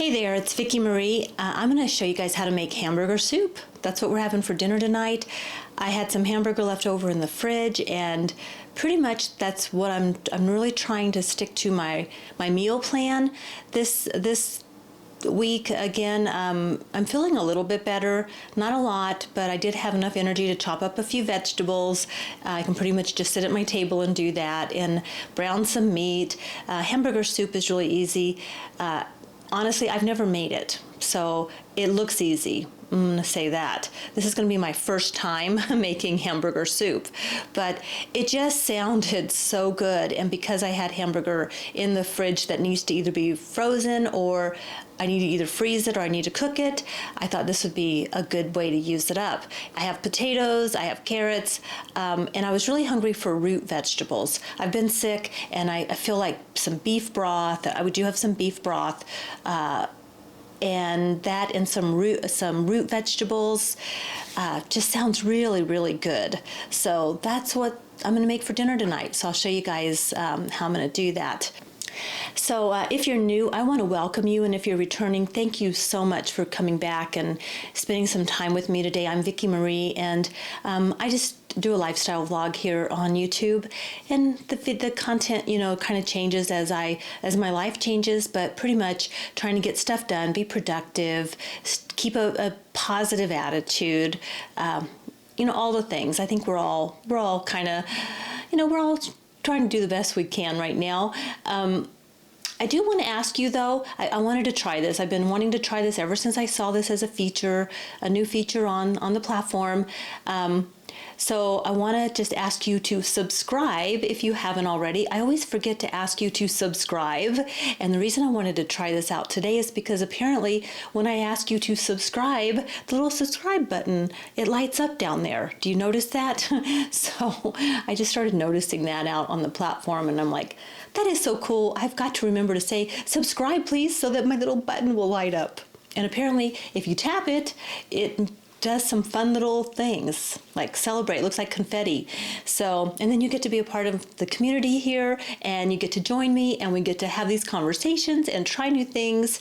Hey there, it's Vicki Marie. I'm going to show you guys how to make hamburger soup. That's what we're having for dinner tonight. I had some hamburger left over in the fridge, and pretty much that's what I'm really trying to stick to my meal plan. This week again, I'm feeling a little bit better, not a lot, but I did have enough energy to chop up a few vegetables. I can pretty much just sit at my table and do that, and brown some meat. Hamburger soup is really easy. Honestly, I've never made it, so it looks easy. I'm going to say that. This is going to be my first time making hamburger soup, but it just sounded so good. And because I had hamburger in the fridge that needs to either be frozen, or I need to either freeze it or I need to cook it, I thought this would be a good way to use it up. I have potatoes, I have carrots, and I was really hungry for root vegetables. I've been sick, and I feel like some beef broth. I do have some beef broth, and that and some root vegetables just sounds really, really good. So that's what I'm going to make for dinner tonight. So I'll show you guys how I'm going to do that. So if you're new, I want to welcome you, and if you're returning, thank you so much for coming back and spending some time with me today. I'm Vicki Marie, and I just do a lifestyle vlog here on YouTube, and the content, kind of changes as my life changes, but pretty much trying to get stuff done, be productive, keep a positive attitude, all the things. I think we're all kind of, we're all trying to do the best we can right now. I do want to ask you though, I wanted to try this. I've been wanting to try this ever since I saw this as a new feature on the platform. So I want to just ask you to subscribe if you haven't already. I always forget to ask you to subscribe. And the reason I wanted to try this out today is because apparently when I ask you to subscribe, the little subscribe button, it lights up down there. Do you notice that? So I just started noticing that out on the platform, and I'm like, that is so cool. I've got to remember to say subscribe please, so that my little button will light up. And apparently if you tap it, it does some fun little things like celebrate. It looks like confetti. So, and then you get to be a part of the community here, and you get to join me, and we get to have these conversations and try new things,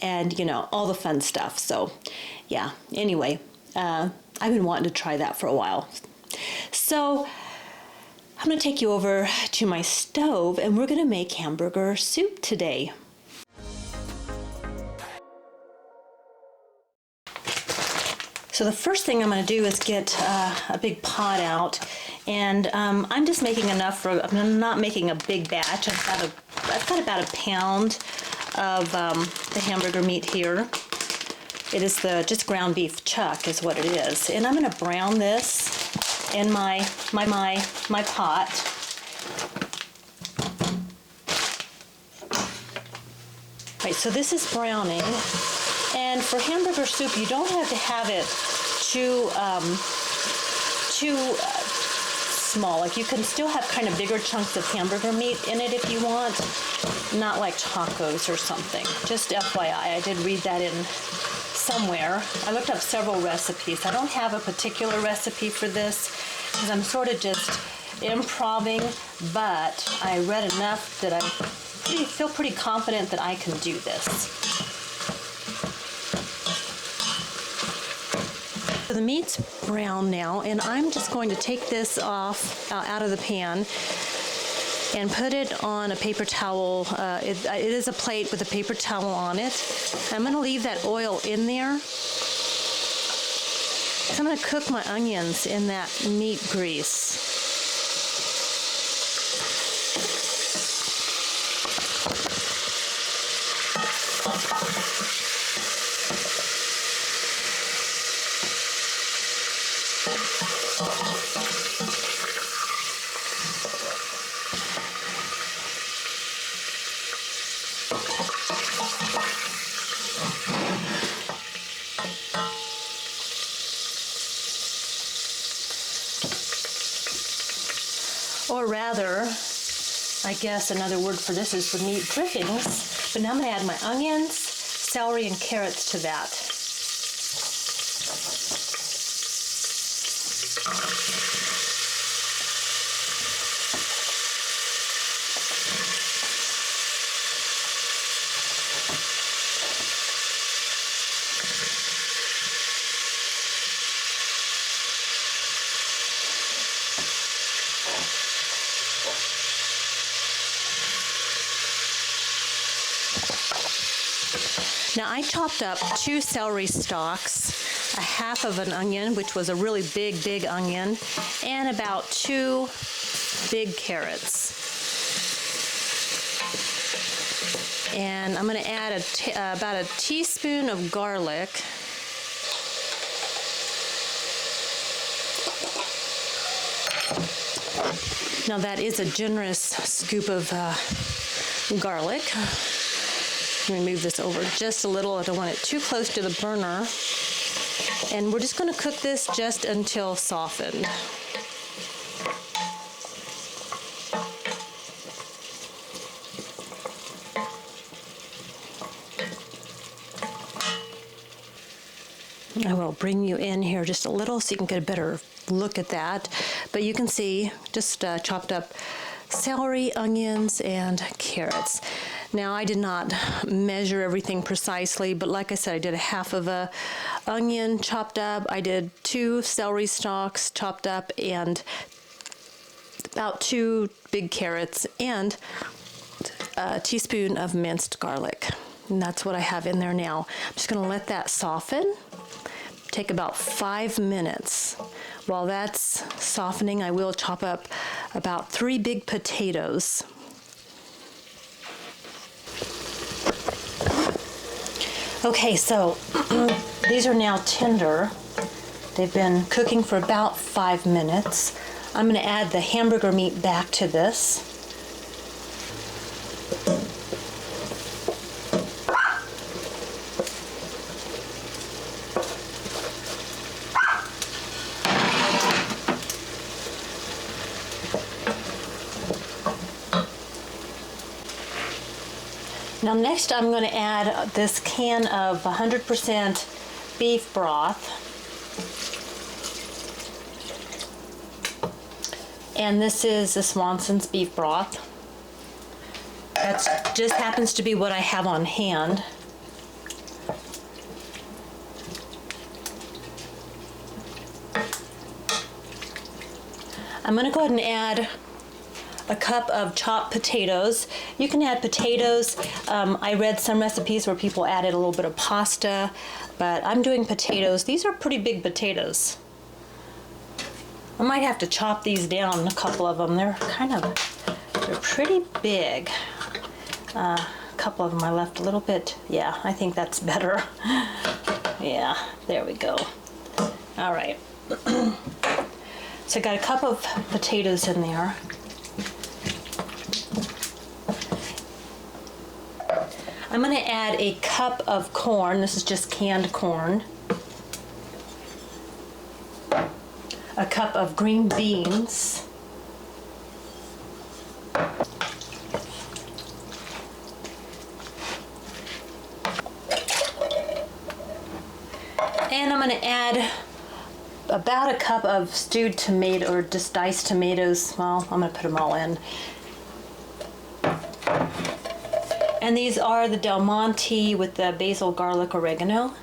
and all the fun stuff. So yeah, anyway, I've been wanting to try that for a while. So I'm going to take you over to my stove, and we're going to make hamburger soup today. So the first thing I'm going to do is get a big pot out, and I'm just making enough I'm not making a big batch. I've got about a pound of the hamburger meat here. It is just ground beef chuck is what it is, and I'm going to brown this in my pot. Right, so this is browning. And for hamburger soup, you don't have to have it too small. Like, you can still have kind of bigger chunks of hamburger meat in it if you want, not like tacos or something. Just FYI, I did read that in somewhere. I looked up several recipes. I don't have a particular recipe for this because I'm sort of just improvising, but I read enough that I feel pretty confident that I can do this. So the meat's brown now, and I'm just going to take this off out of the pan and put it on a paper towel. It is a plate with a paper towel on it. I'm going to leave that oil in there. So I'm going to cook my onions in that meat grease. Or rather, I guess another word for this is the meat drippings. But now I'm going to add my onions, celery, and carrots to that. Now I chopped up 2 celery stalks, a half of an onion, which was a really big onion, and about 2 big carrots. And I'm going to add about a teaspoon of garlic. Now that is a generous scoop of garlic. Remove this over just a little. I don't want it too close to the burner. And we're just going to cook this just until softened. I will bring you in here just a little so you can get a better look at that. But you can see just chopped up celery, onions, and carrots. Now I did not measure everything precisely, but like I said, I did a half of a onion chopped up. I did 2 celery stalks chopped up and about 2 big carrots and a teaspoon of minced garlic. And that's what I have in there now. I'm just going to let that soften. Take about 5 minutes. While that's softening, I will chop up about 3 big potatoes. Okay, so these are now tender. They've been cooking for about 5 minutes. I'm going to add the hamburger meat back to this. Now next I'm going to add this can of 100% beef broth. And this is the Swanson's beef broth. That just happens to be what I have on hand. I'm going to go ahead and add a cup of chopped potatoes. You can add potatoes. I read some recipes where people added a little bit of pasta, but I'm doing potatoes. These are pretty big potatoes. I might have to chop these down, a couple of them. They're pretty big. A couple of them I left a little bit. Yeah, I think that's better. Yeah, there we go. All right. So I got a cup of potatoes in there. I'm going to add a cup of corn. This is just canned corn. A cup of green beans. And I'm going to add about a cup of stewed tomato, or just diced tomatoes. Well, I'm going to put them all in. And these are the Del Monte with the basil, garlic, oregano.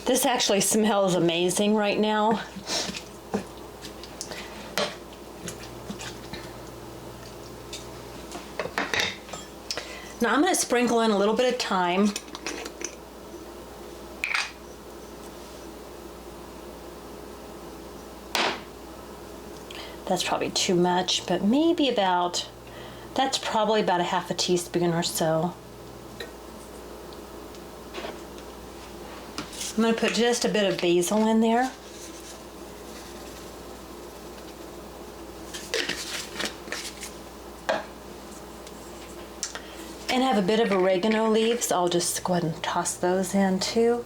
This actually smells amazing right now. Now I'm going to sprinkle in a little bit of thyme. That's probably too much, but maybe that's probably about a half a teaspoon or so. I'm going to put just a bit of basil in there. And I have a bit of oregano leaves. I'll just go ahead and toss those in too.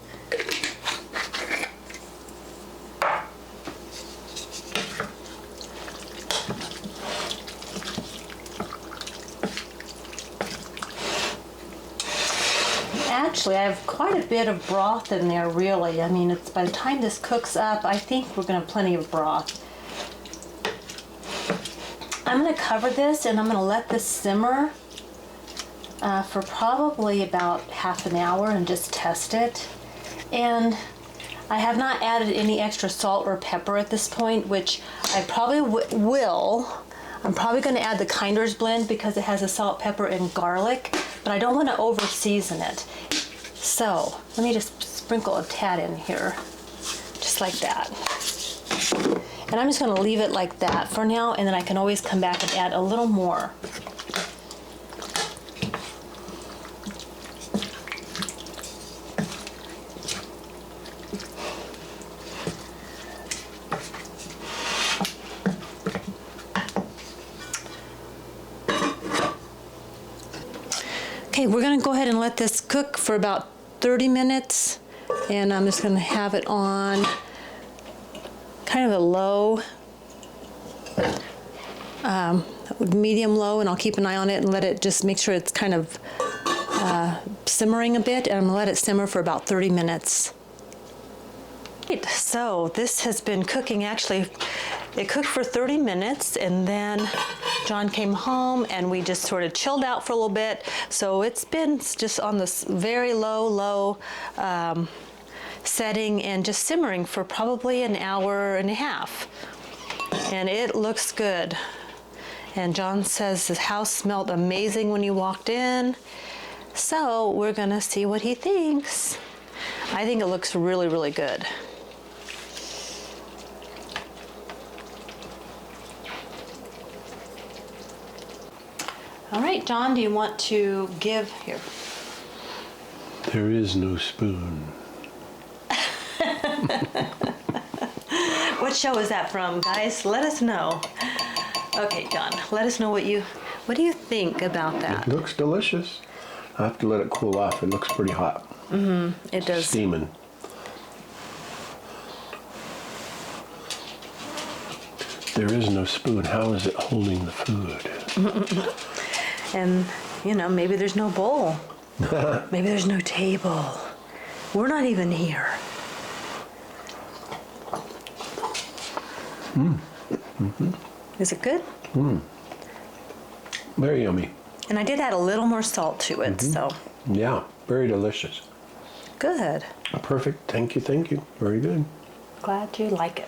Actually, I have quite a bit of broth in there, really. I mean, by the time this cooks up, I think we're going to have plenty of broth. I'm going to cover this and I'm going to let this simmer for probably about half an hour and just test it. And I have not added any extra salt or pepper at this point, which I probably will. I'm probably going to add the Kinder's blend because it has a salt, pepper, and garlic, but I don't want to over season it. So let me just sprinkle a tad in here, just like that. And I'm just going to leave it like that for now, and then I can always come back and add a little more. Okay, we're going to go ahead and let this cook for about 30 minutes, and I'm just going to have it on kind of a low, medium low, and I'll keep an eye on it and let it just make sure it's kind of simmering a bit, and I'm going to let it simmer for about 30 minutes. Right, so this has been cooking, actually, it cooked for 30 minutes, and then John came home and we just sort of chilled out for a little bit. So it's been just on this very low setting and just simmering for probably an hour and a half. And it looks good. And John says the house smelled amazing when you walked in. So we're gonna see what he thinks. I think it looks really, really good. All right, John, do you want to give here? There is no spoon. What show is that from, guys? Let us know. Okay, John, let us know what do you think about that? It looks delicious. I have to let it cool off. It looks pretty hot. Mm-hmm. It does. Steaming. There is no spoon. How is it holding the food? And, you know, maybe there's no bowl. Maybe there's no table. We're not even here. Is it good? Very yummy. And I did add a little more salt to it, so. Yeah, very delicious. Good. Perfect. Thank you, thank you. Very good. Glad you like it.